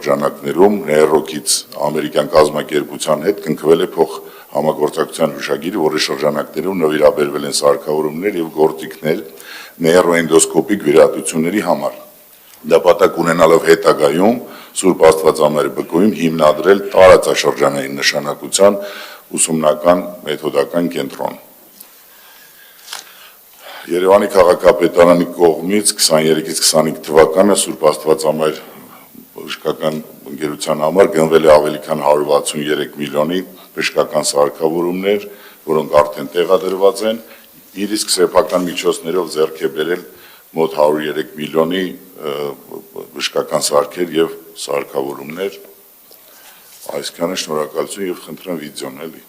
Ժամանակներում ներառոքից ամերիկյան կազմակերպության հետ կնքվել է փոխ համագործակցության հուշագիր, որի շրջանակներում նվիրաբերվել են սարքավորումներ եւ գործիքներ նեյրոենդոսկոպիկ վիրահատությունների համար։ Նպատակ ունենալով հետագայում Սուրբ Աստվածամայր բկույմ հիմնադրել տարածաշրջանային նշանակության ուսումնական մեթոդական կենտրոն։ Երևանի քաղաքապետարանի կողմից 23-ից 25 թվականը Սուրբ Աստվածամայր բժշկական ընկերության համար գնվել է ավելի քան 163 միլիոնի բժշկական սարքավորումներ, որոնք արդեն տեղադրված են, իսկ սեփական միջոցներով ձեռք է բերել մոտ 103 միլիոնի բժշկական սարքեր եւ սարքավորումներ։ Այսքանը շնորհակալություն եւ խնդրեմ վիդեոն էլի։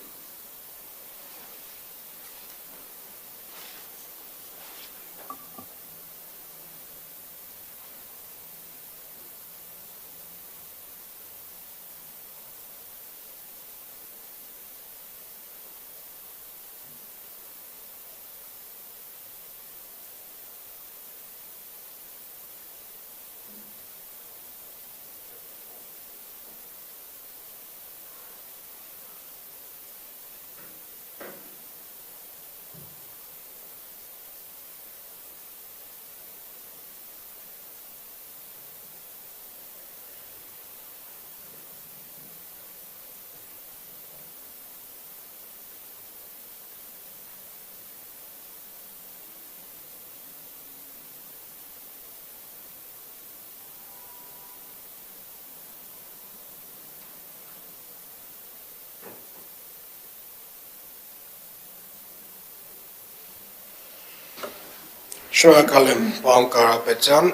Շնորհակալ եմ, պարոն Կարապետյան,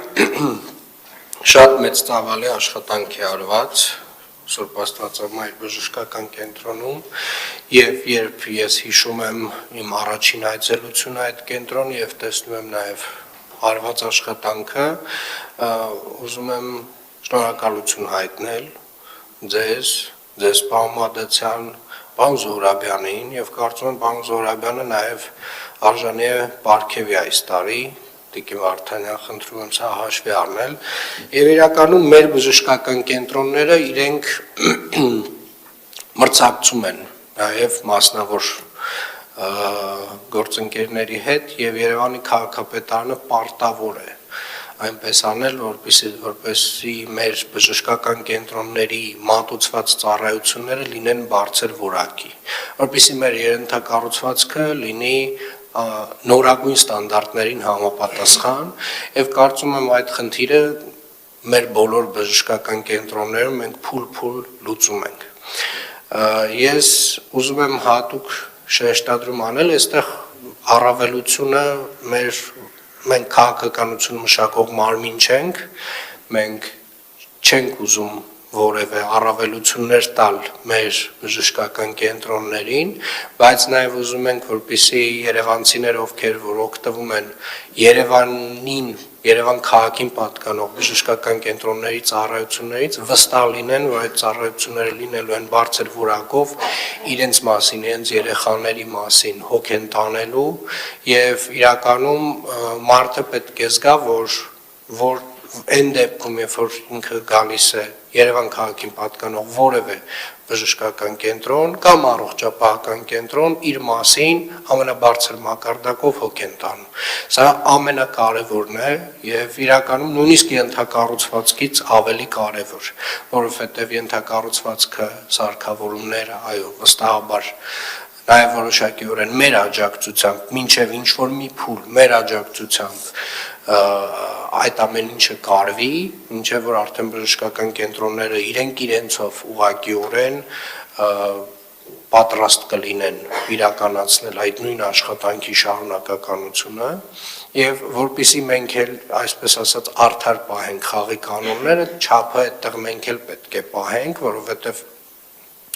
շատ մեծ ծավալ է աշխատանք է արված Սուրբ Աստվածամայր բժշկական կենտրոնում եւ երբ ես հիշում եմ իմ առաջին այցելությունը այդ կենտրոն եւ տեսնում եմ նաեւ արված աշխատանքը, ուզում եմ շնորհակալություն հայտնել ձեզ պարոն Մադեցյան, պարոն Զոհրաբյանին եւ կարծում եմ պարոն Զոհրաբյանը նաեւ արժանի է պարգևի այս տարի, Տիկին Վարդանյան, խնդրում եմ սա հաշվի առնել, եւ իրականում մեր բժշկական կենտրոնները իրենք մրցակցում են նաեւ մասնավոր գործընկերների հետ եւ Երևանի քաղաքապետարանը պարտավոր է այնպես անել, որպեսզի մեր բժշկական կենտրոնների մատուցված ծառայությունները լինեն բարձր որակի, որպեսզի մեր երընթակառուցվածքը լինի նորագույն ստանդարտներին համապատասխան եւ կարծում եմ այդ խնդիրը մեր բոլոր բժշկական կենտրոններում մենք փուլ լուծում ենք։ Ես ուզում եմ հատուկ շեշտադրում անել, այստեղ առավելությունը մենք քաղաքականություն մշակող մարմին չենք, մենք չենք ուզում որևէ առավելություններ տալ մեր բժշկական կենտրոններին, բայց նաև ուզում ենք, որպեսզի երևանցիներ, ովքեր որ օգտվում են Երևան քաղաքին պատկանող բժշկական կենտրոնների ծառայություններից, վստահ լինեն, որ այդ ծառայությունները լինելու են բարձր որակով, իրենց մասին, իրենց երեխաների մասին հոգ են տանելու եւ իրականում մարդը պետք է զգա, որ այն դեպքում, երբ որ ինքը գալիս է Երևան քաղաքին պատկանող որևէ բժշկական կենտրոն կամ առողջապահական կենտրոն, իր մասին ամենաբարձր մակարդակով հոգ են տանում։ Սա ամենակարևորն է եւ իրականում նույնիսկ ենթակառուցվածքից ավելի կարևոր, որովհետեւ ենթակառուցվածքը, սարքավորումները, այո, վստահաբար նաև որոշակիորեն մեր աջակցությամբ, մինչև ինչ-որ մի փուլ մեր աջակցությամբ այդ ամեն ինչը կարվի, մինչև որ արդեն բժշկական կենտրոնները իրենցով ուղղակիորեն պատրաստ կլինեն իրականացնել այդ նույն աշխատանքի շարունակականությունը եւ որպեսզի մենք էլ այսպես ասած արդար պահենք խաղի կանոնները, չափը այդտեղ մենք էլ պետք է պահենք, որովհետեւ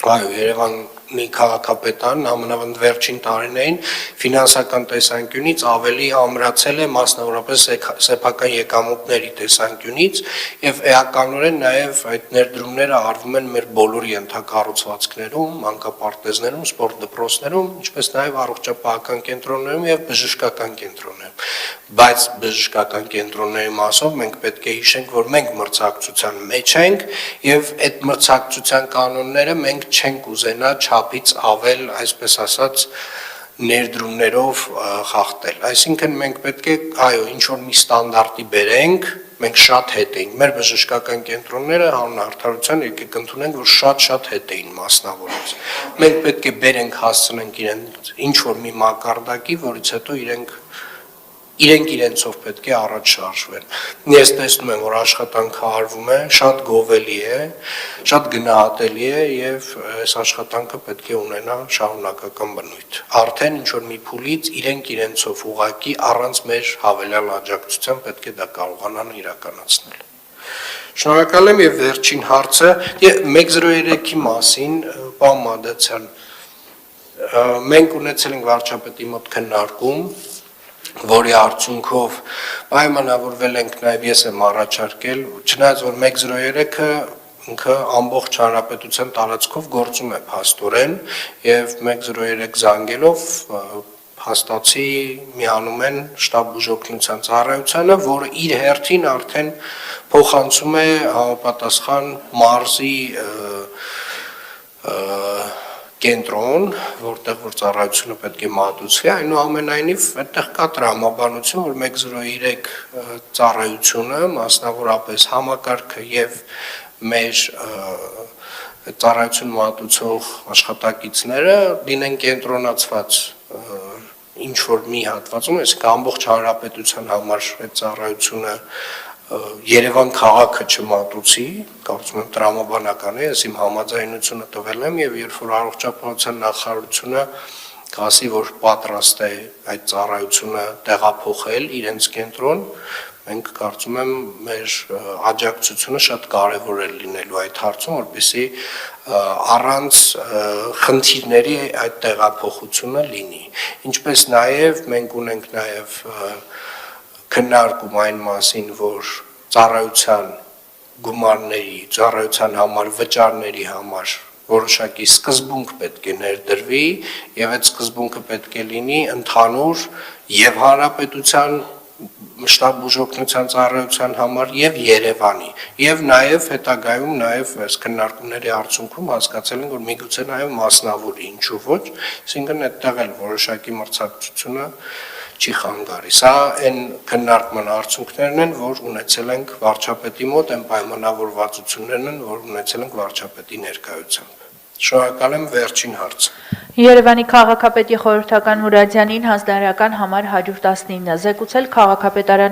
այո, Երևանի քաղաքապետարն ամենավանդ վերջին տարիներին ֆինանսական տեսանկյունից ավելի ամրացել է, մասնավորապես սեփական եկամուտների տեսանկյունից եւ էականորեն նաեւ այդ ներդրումները արվում են մեր բոլոր ենթակառուցվածքներում, մանկապարտեզներում, սպորտ դպրոցներում, ինչպես նաեւ առողջապահական կենտրոններում եւ բժշկական կենտրոններում։ Բայց բժշկական կենտրոնների մասով մենք պետք է հիշենք, որ մենք մրցակցության մեջ ենք եւ այդ մրցակցության կանոնները մենք չենք ուզենա չափից ավել, այսպես ասած, ներդրումներով խախտել։ Այսինքն մենք պետք է, այո, ինչ որ մի ստանդարտի բերենք, մենք շատ հետ ենք։ Մեր բժշկական կենտրոնները հանուն արդարության եկեք ընդունենք, որ շատ հետ էին մասնավորված։ Մենք պետք է բերենք, հասցնենք իրենց ինչ որ մի մակարդակի, որից հետո իրենք իրենցով պետք է առաջ շարժվեն։ Ես տեսնում եմ, որ աշխատանքը արվում է, շատ գովելի է, շատ գնահատելի է եւ այս աշխատանքը պետք է ունենա շարունակական բնույթ։ Արդեն ինչ որ մի փուլից իրենք իրենցով ուղակի առանց մեր հավելյալ աջակցության պետք է դա կարողանան իրականացնել։ Շնորհակալ եմ եւ վերջին հարցը 103-ի մասին, պարոն Մադացյան, մենք ունեցել ենք վարչապետի մոտ քննարկում, որի արդյունքով պայմանավորվել ենք նաև ես եմ առաջարկել, չնայած որ 103-ը ինքը ամբողջ հանրապետության տարածքով գործում է փաստորեն եւ 103 զանգելով հաստացի միանում են շտաբ բուժօգնության ծառայությանը, որը իր հերթին արդեն փոխանցում է համապատասխան մարզի կենտրոն, որտեղ որ ծառայությունը պետք է մատուցվի, այնուամենայնիվ այդտեղ կա տրամաբանություն, որ 103 ծառայությունը, մասնավորապես համակարգը եւ մեր ծառայություն մատուցող աշխատակիցները լինեն կենտրոնացված ինչ որ մի հատվածում, այսինքն ամբողջ հանրապետության համար այդ ծառայությունը Երևան քաղաքը չմատուցի, կարծում եմ տրամաբանական է, ես իմ համաձայնությունը տվել եմ եւ երբ որ առողջապահության նախարարությունը կասի, որ պատրաստ է այդ ծառայությունը տեղափոխել իրենց կենտրոն, մենք կարծում եմ մեր աջակցությունը շատ կարեւոր է լինելու այդ հարցում, որպեսզի առանց խնդիրների այդ տեղափոխությունը լինի։ Ինչպես նաեւ մենք ունենք նաեւ քննարկում այն մասին, որ ծառայության գումարների, ծառայության համար, վճարների համար որոշակի սկզբունք պետք է ներդրվի եւ այդ սկզբունքը պետք է լինի ընդհանուր եւ հանրապետության շտաբ բուժօգնության ծառայության համար եւ Երևանի եւ նաեւ հետագայում նաեւ այս քննարկումների արդյունքում հասկացել ենք, որ միգուցե նաեւ մասնավորի, ինչու ոչ, այսինքն այդտեղ էլ որոշակի մրցակցությունը չի խանգարի։ Սա այն քննարկման արդյունքներն են, որ ունեցել ենք վարչապետի մոտ, այն պայմանավորվածություններն են, որ ունեցել ենք վարչապետի ներկայությամբ։ Շնորհակալ եմ, վերջին հարց։ Երևանի քաղաքապետի խորհրդական Մուրադյանին հանձնարարական համար 119 զեկուցել քաղաքապետարանի